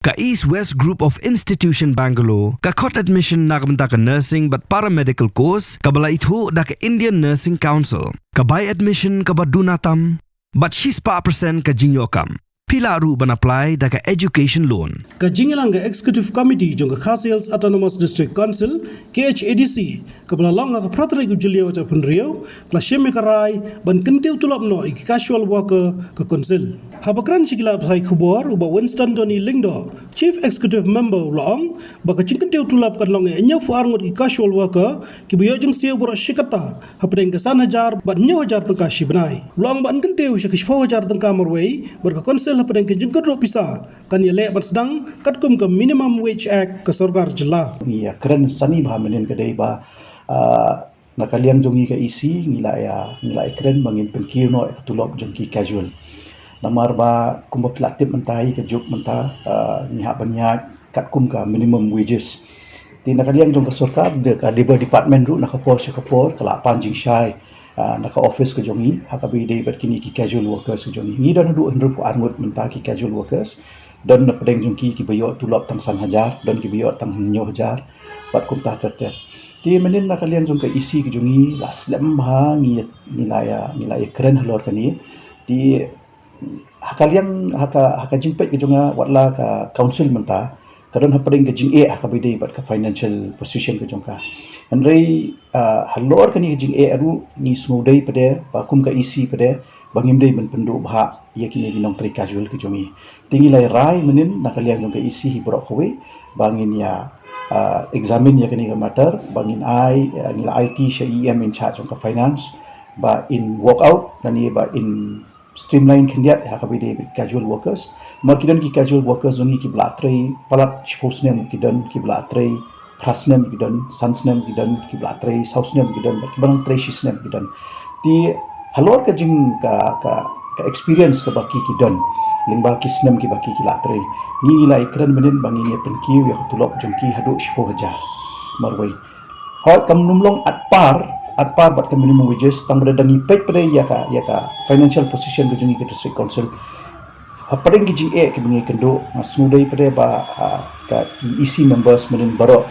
Ka East West Group of Institution Bangalore, ka khot admission nakamta ka nursing but paramedical course, ka bala itho da ka Indian Nursing Council, ka buy admission ka badunatam, but she's pa percent ka jingyokam. Pila ru ban apply da ka education loan. Ka jingilang ka Executive Committee jong ka Khasiels Autonomous District Council, KHADC, ka balalong ka pratray ku Julia wacha punrio, kla sheme karai ban kentiu tulap no ik casual worker ka council. Habakran sikila sai khubor uba Winston Tony Lingdo, Chief Executive Member long, ba ka kentiu tulap kan long enyo fu arngot ik casual worker, ki biyo jong siu boro shikata, hapdeng ka 1,000 ban 9,000 tangka shibnai. Long ban kentiu shikis 4,000 tangka marway, bar ka council hapdeng ka jengkot ro pisa, kan ye le ban sedang katkum ka Minimum Wage Act ka sarkar jilla. Ya keren sani bah menen kedai ba nakaliang jongi ka isi ngila keren bangin penkiu no tulop jongi casual. Namar ba kumba platip mentai ka juk menta nihak banyak katkum ka minimum wages. Ti nakaliang jong ka sarkar de ka labor department ru nakapor kala panjing syai naka office ka jongi hakabi dei bat kini ki casual workers ka jongi ngi dan du henru pu arngut menta ki casual workers dan na pedeng jongki ki bayo tulop tang 1,000 dan ki bayo tang 9,000 pat kum ta terter ti menin nakalian jong ka isi ki jongi la slem ha nilaya keren halor kani ti hakaliang haka jingpet ki jonga watla ka council menta kadon ha pedeng ka jing hakabi dei bat ka financial position ka jongka andrei halor kani jing aru ni smudai pade pakum ka isi pade bangim dei men pendu bha yakini ginong tri casual ki jongi tingi lai rai menin nakalian jong ka isi hi borok kowe bangin ya examine yakini ka matter bangin ai nila IT sha EM in charge jong ka finance ba in work out nani ba in streamline kindiat hakabi dei casual workers markidan ki casual workers jongi ki blatrai palat chposnem kidan ki blatrai Prasnem gidan, Sansnem gidan, ki blatrai, Sausnem gidan, ki banang Treshisnem gidan. Ti halor ka jing ka experience ka baki kidan, lingba kisnem ki baki ki latrai. Ni ila ikran menin bangi ni penkiu ya tulok jongki hadu 10,000 marwai. Hoi kam numlong at par bat ka minimum wages tang berdangi pet pada ya ka financial position ka jongi ka district council. Hapadeng ki jing ki bangi kendo masudai pada ba ka EC members menin barok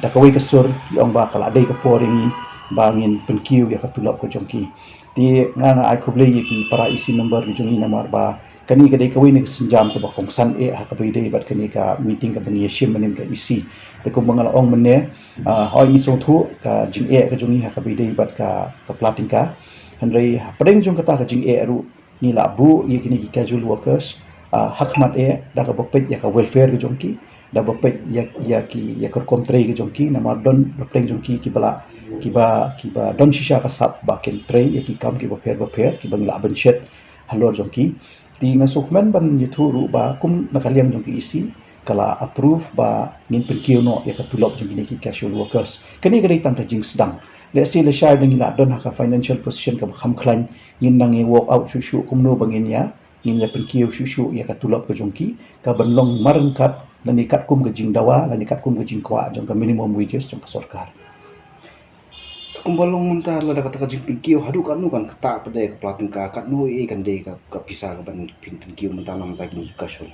dakawai kasur ki ong ba kala dei ka poringi bangin penkiu ya katulap ko jongki ti ngana ai khoble ki para isi member ki jongi namar ba kani ka dei kawai ni senjam ka ba kongsan hakabai dei bat kani ka meeting ka bangi shim menin ka isi te ko mangal ong menne hoi ni song thu ka jing ka jongi hakabai dei bat ka plating ka handrei padeng jong kata ka jing aru ni labu ye kini ki casual workers hakmat da ka bopet ya ka welfare ki jongki da bopet ya korkomtre ki jongki namar don bopeng jongki ki ba don shisha ka sap ba ken tre ya ki kam ki bopher ki bangla benchet halor jongki ti ngasukmen ban yuthu ru ba kum nakaliang jongki isi kala approve ba ngin penkiu no ya ka tulop jongki ni ki casual workers kani gadai tam ta jing sedang let's say le share dengan don haka financial position ka kham khlan ngin nang work out shushu kumno bangin ya ngin ya penkiu shushu ya ka tulop ka jongki ka banlong marengkat lani kat kum ke jing dawa lani kat kum ke jing kwa jong ka minimum wages jong ka sarkar kumbalong mentar la kata ka jing penkiu hadu kan nu kan kata pada ka plating ka kat nu kan dei ka pisah ka ban penkiu mentar nam ta ki kasul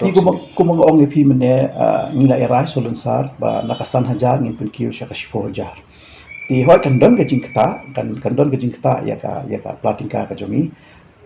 pi kumang ong epi mene ngila era solunsar ba nakasan hajar ngin penkiu sya ka 10,000 ti hoi kan don ke jing kata kan don ke jing kata ya ka plating ka jongi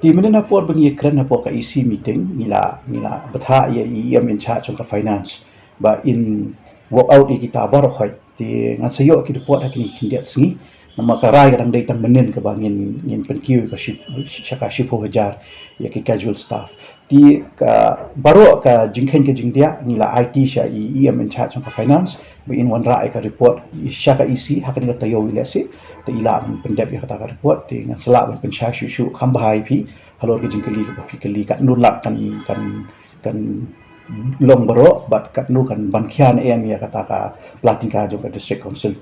ti menen hapor bangi kren hapor ka EC meeting ngila batha ya EM in charge ka finance ba in work out kita bar hoi ti ngan sayo ki report hakini kindiat singi nama karai kadang dai tang menen ka bangin ngin penkiu ka shaka 10,000 ya ki casual staff ti ka baro ka jingkhen ke jingdia ngila IT sha EM in charge ka finance ba in one rai ka report shaka EC hakani ka tayo wilasi te ila pendep ya kata report ti ngan sela ban pensha shu khambahai pi halor ke jingkeli ka pikeli ka nulak kan long baro bat kat nu kan bankian em ya kata ka plating ka jong ka district council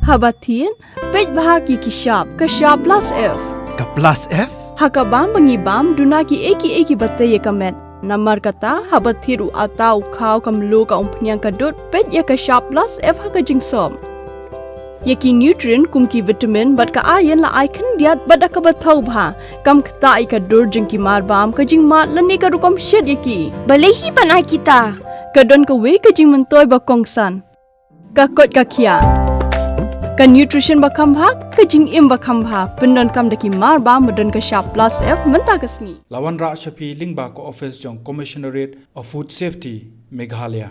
Habatin pej bahagi ki shop ka shop plus F Ka plus F? Hakabam bangibam duna ki eki bataye kamet namar kata habathiru atau khau kamlo ka umpnyang kadut pej ya ka shop plus F haka jingsom Yaki nutrient kum ki vitamin bat ka iron la icon diat bat ka bathau bha kam khta I ka dur jing ki mar bam ka jing mat lan ni ka rukom shed yaki Balehi panai kita. ka don ka we ka jing mentoy ba kongsan ka kot ka khia ka nutrition ba kham bha ka jing im ba kham bha pendon kam daki mar bam modon ka sharp plus f menta kasni Lawan Ra Shafi Lingba ko office jong Commissionerate of Food Safety Meghalaya